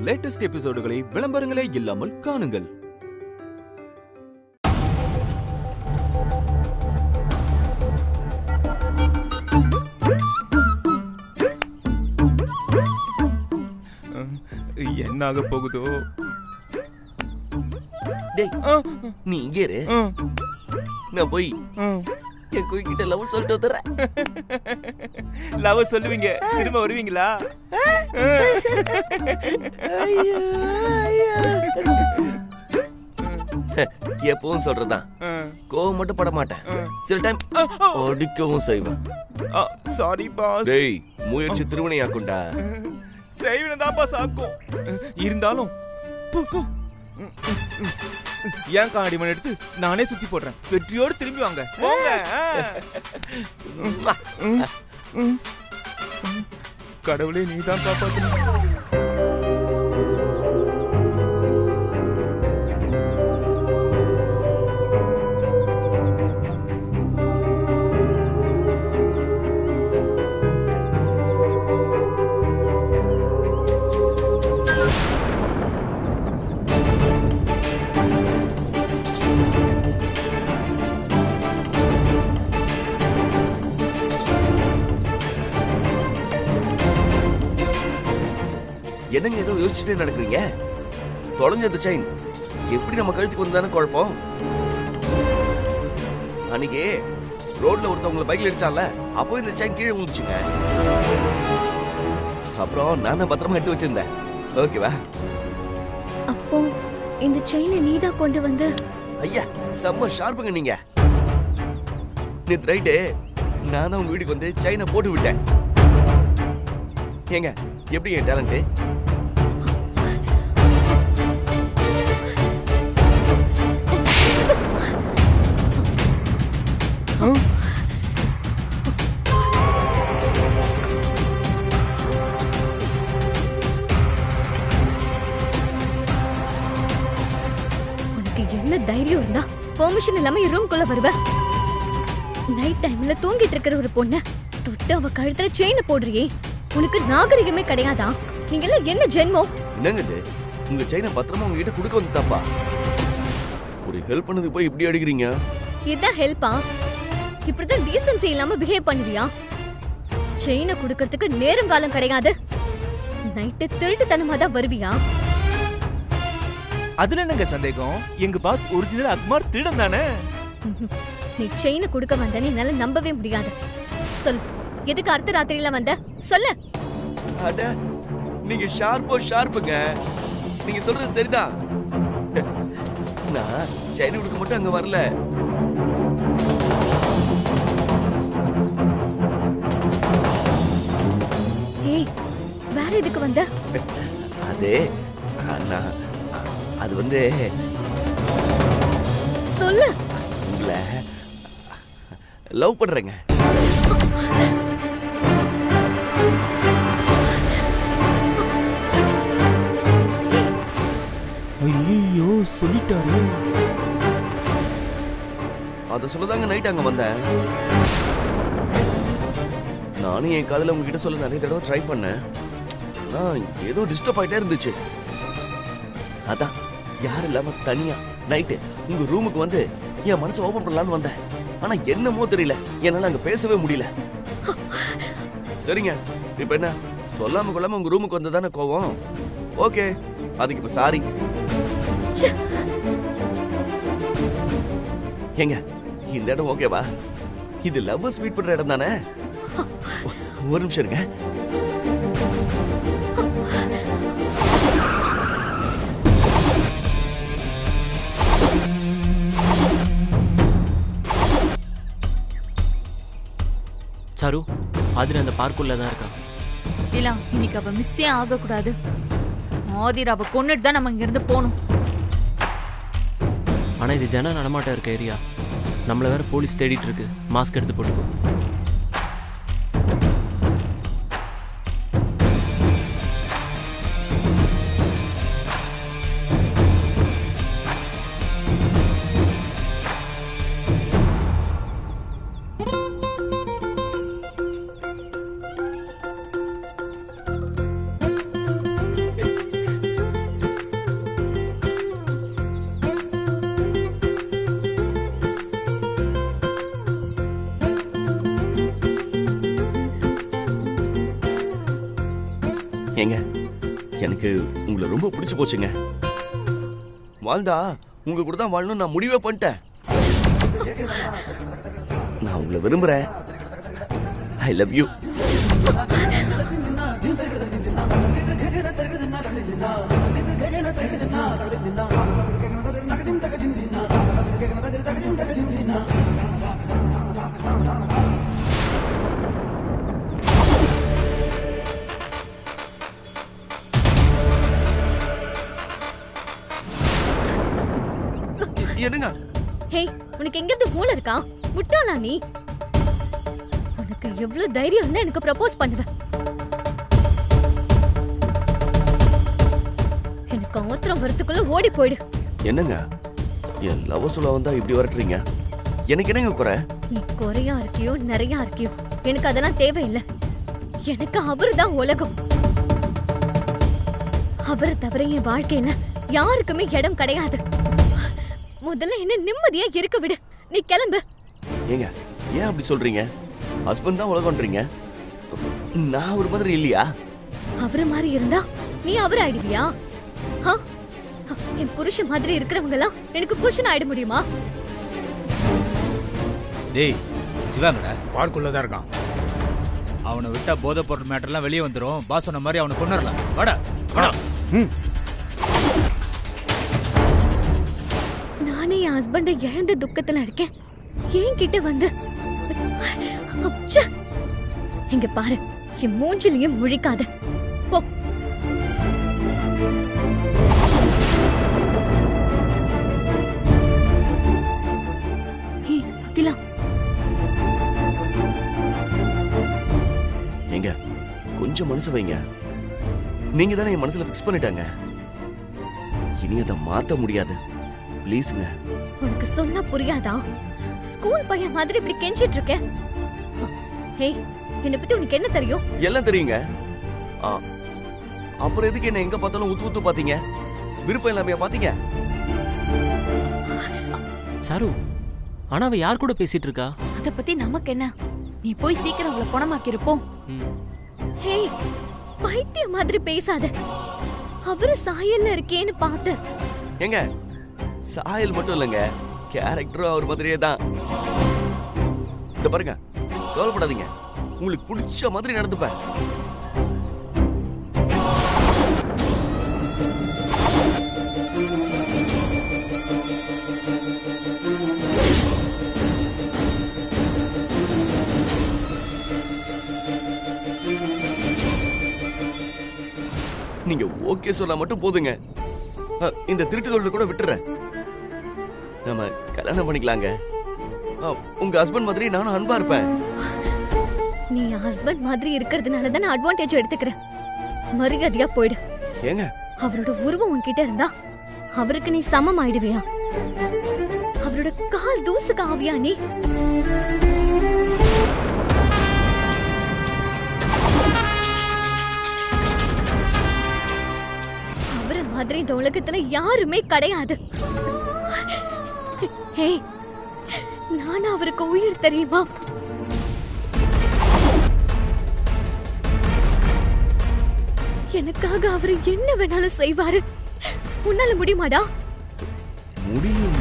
Latest எபிசோடுகளை விளம்பரங்களே இல்லாமல் காணுங்கள். என்ன ஆக போகுதோ? டேய், நீ இங்கே இரு. நான் போய் என் குயிக்கிட்ட லவ் சொல்லிட்டு வந்துடுறேன். லவ் சொல்லுவீங்க, திரும்ப வருவீங்களா? எப்பவும் சொல்றதான், கோவம் மட்டும் பட மாட்டேன். சில டைம் அடிக்கவும் செய்வேன். Sorry boss. டேய், முயற்சி திருவினையாக்குண்டா. செய்வனதாப்பா சாக்கும். இருந்தாலும் ஏன் காடிமன் எடுத்து நானே சுத்தி போடுறேன். வெற்றியோடு திரும்பி வாங்க. கடவுளே, நீதான் காப்பாத்தணும். என்னங்க ஏதோ யோசிச்சுட்டே நடக்கிறீங்க? தொலைஞ்சது செயின் எப்படி நம்ம கழுத்துக்கு வந்தானே குழப்பம். அன்னைக்கு ரோட்ல ஒருத்தவங்களை பைக்ல அடிச்சான்ல, அப்போ இந்த செயின் கீழே விழுந்துச்சுங்க. அப்புறம் நான் பத்திரமா எடுத்து வச்சிருந்தேன். ஓகேவா? அப்போ இந்த செயினை நீதான் கொண்டு வந்து? ஐயா, செம்ம ஷார்ப்புங்க நீங்க. நேத்து ரைட்டு நானும் உங்க வீட்டுக்கு வந்து செயினை போட்டு விட்டேன். ஏங்க, எப்படி என் டேலண்ட்? என்ன தைரியம் இருந்தா பெர்மிஷன் இல்லாம ரூம்குள்ள வருவ? நைட் டைம்ல தூங்கிட்டு இருக்கிற ஒரு பொண்ண தொட்டு அவ கழுத்துல செயினை போடுறியே, உனக்கு நாகரிகமே கிடையாதா? நீங்க எல்லாம் என்ன ஜென்மம்? என்னங்க இது? உங்க செயினை பத்திரமா உங்ககிட்ட கொடுக்க வந்துட்டாப்பா. ஒரு ஹெல்ப் பண்ணது போய் இப்படி அடிக்கிறீங்க. இதான் ஹெல்ப்பா? இப்படிதான் டீசன்சி இல்லாம பிஹேவ் பண்ணுவியா? செயினை கொடுக்கறதுக்கு நேரம் காலம் கிடையாது. நைட்டு திருட்டுத்தனமா தான் வருவியா? அதுல என்னங்க சந்தேகம்? எங்க பாஸ் ஒரிஜினல் அக்மார் திருடன் தானே. நீ செயினை கொடுக்க வந்தேன்னு என்னால நம்பவே முடியாது. சொல்லு, எதுக்கு அர்த்த ராத்திரியில வந்த? சொல்லு. அட, நீங்க ஷார்ப்புங்க. நீங்க சொல்றது சரிதான். நான் செயின் கொடுக்க மட்டும் அங்க வரல. ஏய், வேற எதுக்கு வந்த? அது வந்து சொல்லு. உங்களை லவ் பண்றேங்க. ஐயோ, சொல்லிட்டாரு. அத சொல்லதாங்க நைட் அங்க வந்தேன். நானும் என் காதல உங்ககிட்ட சொல்ல நிறைய தடவை ட்ரை பண்ணேன். ஏதோ டிஸ்டர்ப் ஆயிட்டே இருந்துச்சு. அதான் யாரும் இல்லாம தனியா நைட்டு உங்க ரூமுக்கு வந்து என் மனசு ஓபன் பண்ணலான்னு வந்தேன். ஆனா என்னமோ தெரியல, என்னால அங்க பேசவே முடியல. சரிங்க, இப்ப என்ன சொல்லாம கொள்ளாம உங்க ரூமுக்கு வந்ததானே கோவம்? ஓகே, அதுக்கு இப்ப சாரி. ஏங்க, இந்த இடம் ஓகேவா? இது லவ்வர்ஸ் மீட் பண்ற இடம் தானே? ஒரு நிமிஷம் இருங்க. சாரு, ஆதிரா அந்த பார்க்குள்ள தான் இருக்கா. இல்ல, இன்னைக்கு அவ மிஸ்ஸே ஆக கூடாது. ஆதிராவை கொன்னுட்டு தான் நம்ம இங்க இருந்து போகணும். ஆனா இது ஜன நடமாட்டம் இருக்க ஏரியா. நம்மள வேற போலீஸ் தேடிட்டு இருக்கு. மாஸ்க் எடுத்து போட்டுக்கோ. ஏங்க எனக்கு உங்களை ரொம்ப பிடிச்சு போச்சுங்க. வாழ்ந்தா உங்க கூட தான் வாழணும் நான் முடிவே பண்ணிட்டேன். நான் உங்களை விரும்புறேன். I love you. என்னங்க? ஹே, உனக்கு எங்கிருந்து மூளை இருக்கா? முட்டாளா நீ? உனக்கு எவ்வளவு தைரியம் இருந்தா எனக்கு ப்ரப்போஸ் பண்ணுவ? எனக்கு ஆத்திரம் வரதுக்குள்ள ஓடி போயிடு. என்னங்க என் லவ் சொல்ல வந்தா இப்படி வரட்டுறீங்க? எனக்கு என்னங்க குறை? நீ குறையா இருக்கியோ நிறையா இருக்கியோ எனக்கு அதெல்லாம் தேவையில்லை. எனக்கு அவருதான் உலகம். அவரை தவிர என் வாழ்க்கையில யாருக்குமே இடம் கிடையாது. முதல்ல என்ன நிம்மதியா இருக்க விடு. நீ கிளம்பு. ஏங்க ஏன் அப்படி சொல்றீங்க? ஹஸ்பண்ட் தான் உலகம்ன்றீங்க. நான் ஒரு மாதிரி இல்லையா? அவரு மாதிரி இருந்தா நீ அவர் ஆயிடுவியா? என் புருஷன் மாதிரி இருக்கிறவங்க எல்லாம் எனக்கு புருஷன் ஆயிட முடியுமா? டேய் சிவாங்கடா வார்க்குள்ளதான் இருக்கான். அவனை விட்டா போதை பொருள் மேட்டர்லாம் வெளியே வந்துடும். பாஸ் சொன்ன மாதிரி அவனை கொண்டுடலாம். வாடா வாடா. நானே என் ஹஸ்பண்டை இழந்த துக்கத்துல இருக்கேன். ஏன் கிட்ட வந்து இங்க பாரு, என் மூஞ்சிலையும் முழிக்காத. போ. அகிலா, ஏங்க கொஞ்சம் மனசு வைங்க. நீங்க தானே என் மனசுல பிக்ஸ் பண்ணிட்டாங்க. இனி அதை மாத்த முடியாது. ப்ளீஸ்ங்க. உனக்கு சொன்னா புரியாதா? ஸ்கூல் பையன் மாதிரி இப்படி கெஞ்சிட்டு இருக்க. ஹே, என்ன பத்தி உனக்கு என்ன தெரியும்? எல்லாம் தெரியுங்க. அப்புறம் எதுக்கு என்ன எங்க பார்த்தாலும் ஊத்து ஊத்து பாத்தீங்க? விருப்பம் இல்லாமையா பாத்தீங்க? சாரு, ஆனா அவ யார் கூட பேசிட்டு இருக்கா? அத பத்தி நமக்கு என்ன? நீ போய் சீக்கிரம் அவளை குணமாக்கிருப்போம். ஹே, பைத்தியம் மாதிரி பேசாத. அவரு சாயல்ல இருக்கேன்னு பார்த்த. ஏங்க சாயல் மட்டும் இல்லைங்க, கேரக்டரும் அவர் மாதிரியே தான். இத பாருங்க, கவலைப்படாதீங்க. உங்களுக்கு பிடிச்ச மாதிரி நடந்துப்பேன். நீங்க ஓகே சொன்னா மட்டும் போதுங்க. இந்த திருட்டு தொழில கூட விட்டுறேன். நம்ம கல்யாணம் பண்ணிக்கலாங்க. உங்க ஹஸ்பண்ட் மாதிரி நானும் அன்பா இருப்பேன். நீ ஹஸ்பண்ட் மாதிரி இருக்கிறதுனால தான் நான் அட்வான்டேஜ் எடுத்துக்கிறேன். மரியாதையா போயிடு. ஏங்க அவரோட உருவம் உன்கிட்ட இருந்தா அவருக்கு நீ சமம் ஆயிடுவியா? அவரோட கால் தூசுக்கு ஆவியா நீ? அவரை மாதிரி இந்த உலகத்துல யாருமே கிடையாது. ஹே, நான் அவருக்கு உயிர் தெரியுமா? எனக்காக அவர் என்ன வேணாலும் செய்வாரு. உன்னால முடியுமாடா? முடியும்.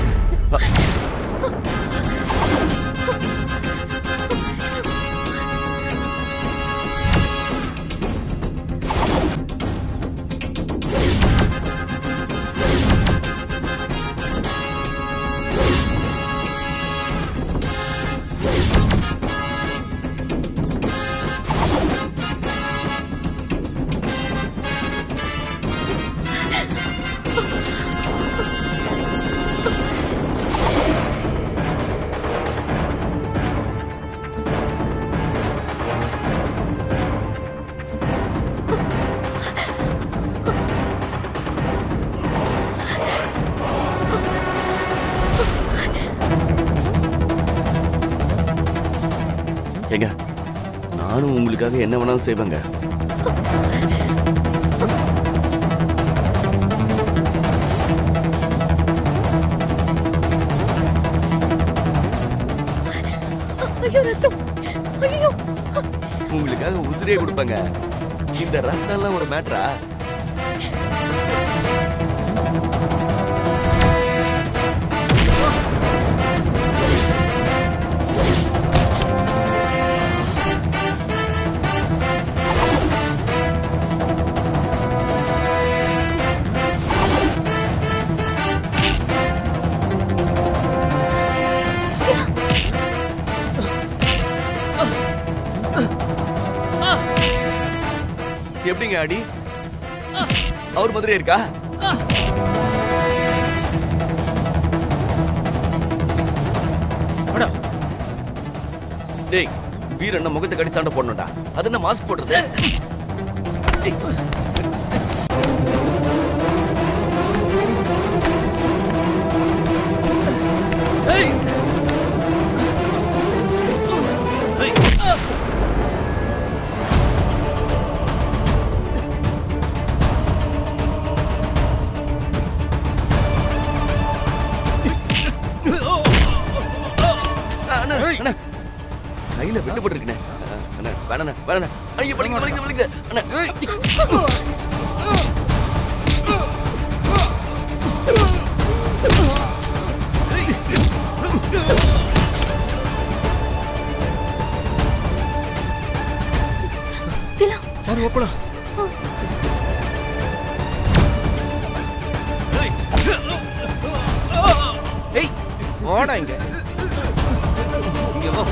ஏங்க நானும் உங்களுக்காக என்ன வேணாலும் செய்வேங்க. ஐயோ ரத்தம்! ஐயோ! உங்களுக்காக உசிரியே கொடுப்பேங்க. இந்த ரத்தம்லாம் ஒரு மேட்டரா? எப்படிங்க அடி? அவர் மாதிரியே இருக்கா? டேய், வீரண்ண முகத்தை கடி சண்டை போடணும்டா. அது என்ன மாஸ்க் போடுறது? கையில வெட்டுப்பட்டிருக்கேன். வேணா வேணா. ஐயோ வலிக்குது வலிக்குது வலிக்குது. சார் ஓப்பலாம். ஏய் ஓடா இங்க. இங்க வா.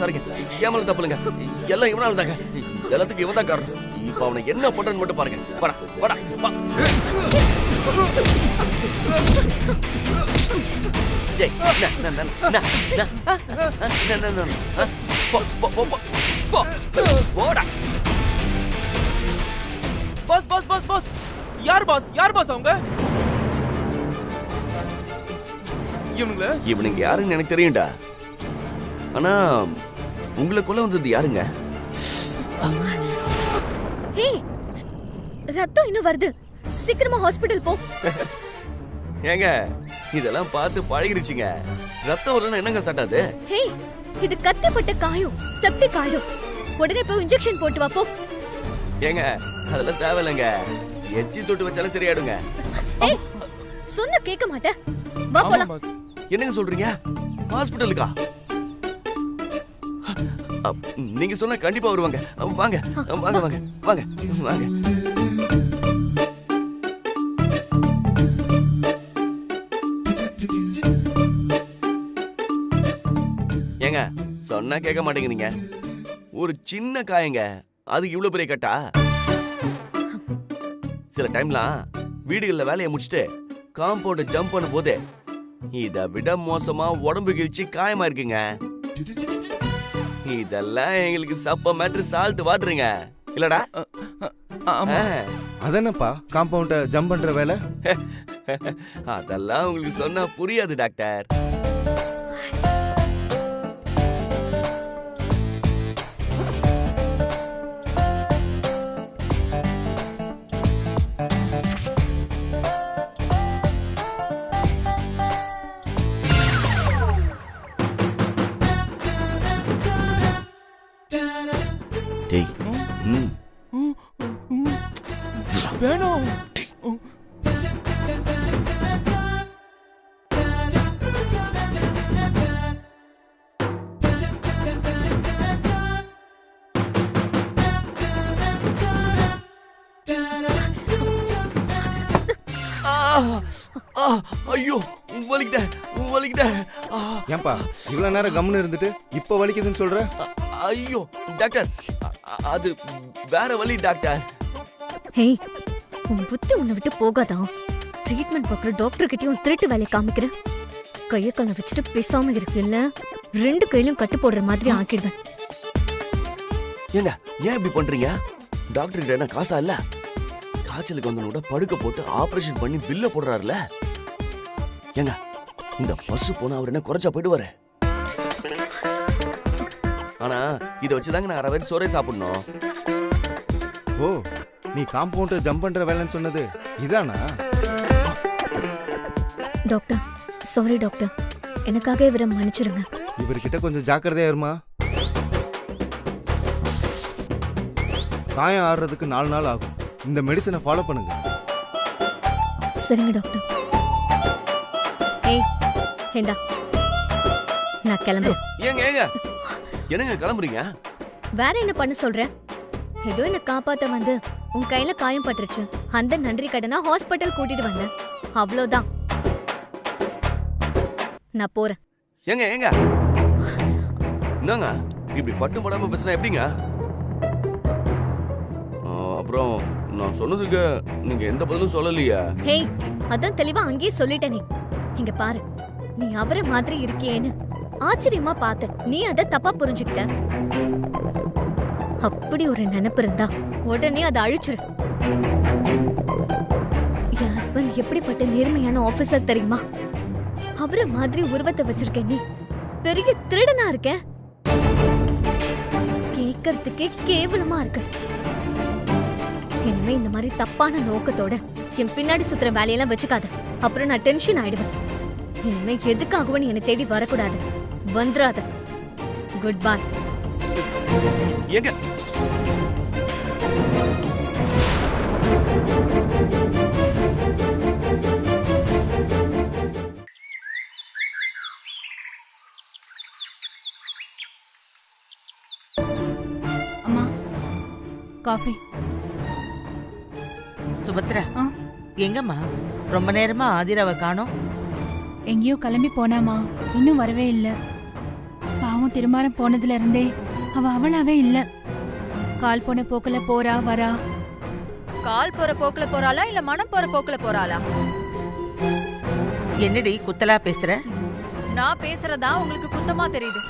சாரிங்க ஏமால தப்புலங்க. எல்லாம் இவனால தாங்க. எல்லாத்துக்கும் இவன் தான் காரணம். இப்ப அவனை என்ன பண்றன்னு மட்டும் பாருங்க. வாடா வாடா வா. டேய் போடா. Boss boss boss boss. யார் பாஸ்? யார் பாஸ் அவங்க? இவனுங்க யாருன்னு எனக்கு தெரியும்டா. ஆனா உங்களை கொல்ல வந்தது யாருங்க? ஹே, ரத்தம் இன்னும் வருது. சீக்கிரமா ஹாஸ்பிடல் போ. ஏங்க இதெல்லாம் பார்த்து பழகிருச்சுங்க. ரத்தம் வரலன்னா என்னங்க சட்டாது? ஹே, இது கத்திப்பட்ட காயம், செப்டிக் ஆயிடும். உடனே போய் இன்ஜெக்ஷன் போட்டு வா போ. ஏங்க அதெல்லாம் தேவையில்லைங்க. எச்சி தொட்டு வச்சாலும் சரியாடுங்க. ஏய், சொன்ன கேட்க மாட்டே. வா போலாம். என்னங்க சொல்றீங்க? ஹாஸ்பிடலுக்கா? நீங்க சொன்னா கண்டிப்பா வருவாங்க. வாங்க வாங்க வாங்க வாங்க வாங்க. ஏங்க சொன்னா கேட்க மாட்டேங்கிறீங்க. ஒரு சின்ன காயங்க, அதுக்கு இவ்வளவு பெரிய கட்டா? சில டைம்லாம் வீடுகள்ல வேலையை முடிச்சுட்டு காம்பவுண்ட் ஜம்ப் பண்ணும் போது இதை விட மோசமா உடம்பு கிழிச்சு காயமா இருக்குங்க. இதெல்லாம் எங்களுக்கு சப்ப மேட்ரு சால்ட் வாட்டுருங்க இல்லடா? அதென்னப்பா காம்பவுண்ட ஜம்ப் பண்ற வேலை? அதெல்லாம் உங்களுக்கு சொன்னா புரியாது டாக்டர். வேணும். ஐயோ வலிக்குதே வலிக்குதே. ஏன்பா இவ்வளவு நேரம் கம்முன்னு இருந்துட்டு இப்ப வலிக்குதுன்னு சொல்ற? ஐயோ டாக்டர் அது வேற வலி டாக்டர். ஹே, உன் புத்தி உன்னை விட்டு போகாதா? ட்ரீட்மெண்ட் பார்க்குற டாக்டர் கிட்டயும் திருட்டு வேலை காமிக்கிற. கையை கால வச்சுட்டு பேசாம இருக்குல்ல, 2 கையிலும் கட்டு போடுற மாதிரி ஆக்கிடுவேன். ஏங்க ஏன் இப்படி பண்றீங்க? டாக்டர் கிட்ட என்ன காசா இல்ல? காய்ச்சலுக்கு வந்தனோட படுக்க போட்டு ஆபரேஷன் பண்ணி பில்ல போடுறாருல. ஏங்க இந்த பசு போனா அவர் என்ன குறைச்சா போயிடுவாரு. ஆனா இதை வச்சுதாங்க நான் அரை வரை சோறே சாப்பிடணும். ஓ, நீ காம்பவுண்ட் ஜம்ப் பண்ற வேலைன்னு சொன்னது இதானா? டாக்டர் சாரி டாக்டர், எனக்காக இவரை மன்னிச்சிருங்க. இவர்கிட்ட கொஞ்சம் ஜாக்கிரதையா இருமா. காயம் ஆடுறதுக்கு 4 நாள் ஆகும். இந்த மெடிசனை ஃபாலோ பண்ணுங்க. சரிங்க டாக்டர். ஏய் ஏண்டா, நான் கிளம்புறேன். ஏங்க என்னங்க கிளம்புறீங்க? வேற என்ன பண்ண சொல்ற? ஏதோ என்ன காப்பாத்த வந்து உன் கையில காயம் பட்டுருச்சு, அந்த நன்றி கடனா ஹாஸ்பிட்டல் கூட்டிட்டு வந்தேன், அவ்வளவுதான். நான் போறேன். ஏங்க என்னங்க இப்படி பட்டு படாம பேசுனா எப்படிங்க? அப்புறம் நான் சொன்னதுக்கு நீங்க எந்த பதிலும் சொல்லலையா? ஹேய், அதான் தெளிவா அங்கேயே சொல்லிட்டேனே. இங்க பாரு, நீ அவரை மாதிரி இருக்கியேன்னு ஆச்சரியமா பார்த்த, நீ அதை தப்பா புரிஞ்சுக்கிட்ட. அப்படி ஒரு நினைப்பு இருந்தா உடனே அதை அழிச்சிரு. என் ஹஸ்பண்ட் எப்படிப்பட்ட நேர்மையான ஆபீசர் தெரியுமா? அவரை மாதிரி உருவத்தை வச்சிருக்க நீ பெரிய திருடனா இருக்க. கேட்கறதுக்கே கேவலமா இருக்கு. இனிமே இந்த மாதிரி தப்பான நோக்கத்தோட என் பின்னாடி சுத்துற வேலையெல்லாம் வச்சுக்காத, அப்புறம் நான் டென்ஷன் ஆயிடுவேன். இனிமே எதுக்காகவும் நீ என்னை தேடி வரக்கூடாது, வந்துடாத. Good bye. ஏங்க அம்மா காஃபி. சுபத்ரா, எங்கம்மா ரொம்ப நேரமா ஆதிராவை காணோம்? எங்கேயோ கிளம்பி போனாமா, இன்னும் வரவே இல்ல. பாவம் திருமாரம் போனதுல இருந்தே அவளாவே இல்ல. கால் போன போக்குல போறா வரா. கால் போற போக்குல போறாளா இல்ல மனம் போற போக்குல போறாளா? என்னடி குத்தலா பேசுற? நான் பேசுறதா உங்களுக்கு குத்தமா தெரியுது,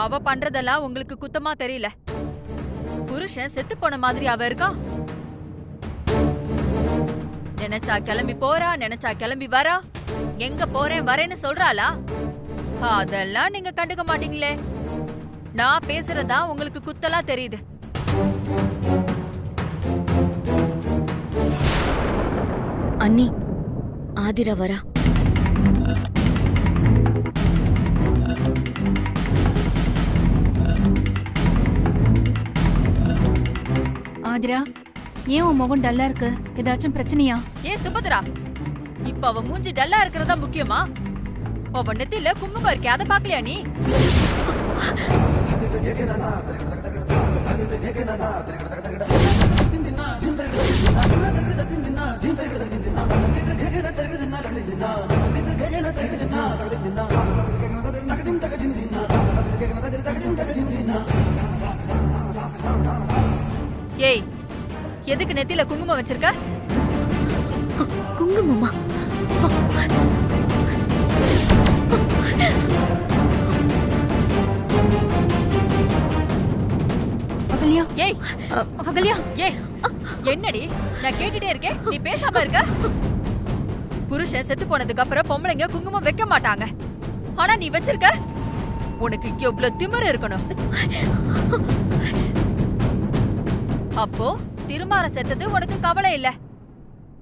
அவ பண்றதெல்லாம் உங்களுக்கு குத்தமா தெரியல. புருஷன் செத்து போன மாதிரி அவ இருக்கா. நினைச்சா கிளம்பி போறா, நினைச்சா கிளம்பி வரா. எங்க போறேன் வரேன்னு சொல்றாளா? அதெல்லாம் நீங்க கண்டுக்க மாட்டீங்களே. நான் பேசுறதா உங்களுக்கு குத்தலா தெரியுது. அண்ணி, ஆதிரா வரா. ஆதிரா, ஏன் உன் முகம் டல்லா இருக்கு? ஏதாச்சும் பிரச்சனையா? ஏன் சுபத்ரா, இப்ப அவ மூஞ்சி டல்லா இருக்கிறதா முக்கியமா? அவ நெத்தில குங்குமம் இருக்கே, அதை பாக்கலையா நீ? ஏய், எதுக்கு நெத்தில குங்குமம் வச்சிருக்க? குங்குமமா? அகல்யா, ஏய் அகல்யா, ஏய் என்னடி நான் கேட்டுட்டே இருக்கேன், நீ பேசாம இருக்க? புருஷன் செத்து போனதுக்கு அப்புறம் பொம்பளைங்க குங்குமம் வைக்க மாட்டாங்க, ஆனா நீ வச்சிருக்க. உனக்கு எவ்வளவு திமிரு இருக்கணும். அப்போ திருமார செத்தது உனக்கு கவலை இல்ல,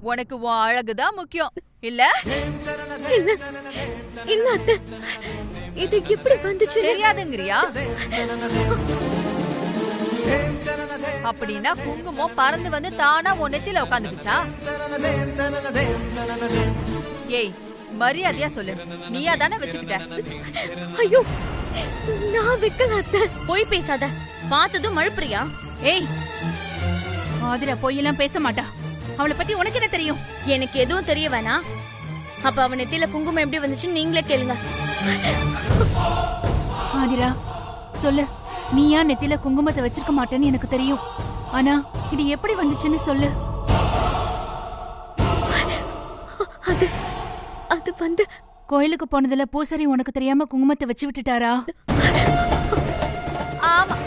உனக்கு உன் அழகுதான் முக்கியம் இல்ல? இல்ல அத்தை, இது எப்படி வந்துச்சு தெரியாதுங்கறியா? அப்படின்னா குங்குமம் பறந்து வந்து தானா உன் நெத்தில உட்காந்துக்குச்சா? ஏய், மரியாதையா சொல்லு, நீயா தானே வச்சுக்கிட்ட? ஐயோ, நான் வைக்கல அத்தை. போய் பேசாத, பார்த்ததும் மழுப்புறியா? ஏய், ஆதிரா பொய்யெல்லாம் பேச மாட்டா. அவளை பத்தி உனக்கு என்ன தெரியும்? எனக்கு எதுவும் தெரிய வேணாம். அப்ப அவன் நெத்தியில குங்குமம் எப்படி வந்துச்சுன்னு நீங்களே கேளுங்க. ஆதிரா சொல்லு, நீயா நெத்தியில குங்குமத்தை வச்சிருக்க மாட்டேன்னு எனக்கு தெரியும். ஆனா இது எப்படி வந்துச்சுன்னு சொல்லு. அது அது வந்து கோயிலுக்கு போனதுல பூசாரி உனக்கு தெரியாம குங்குமத்தை வச்சு விட்டுட்டாரா? ஆமா,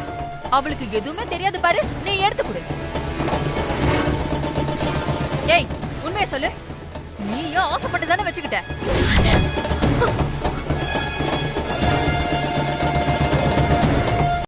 அவளுக்கு எதுவுமே தெரியாது பாரு, நீ எடுத்து கொடு. ஏய், உண்மையை சொல்லு, நீயும் ஆசைப்பட்டு தானே வச்சுக்கிட்ட?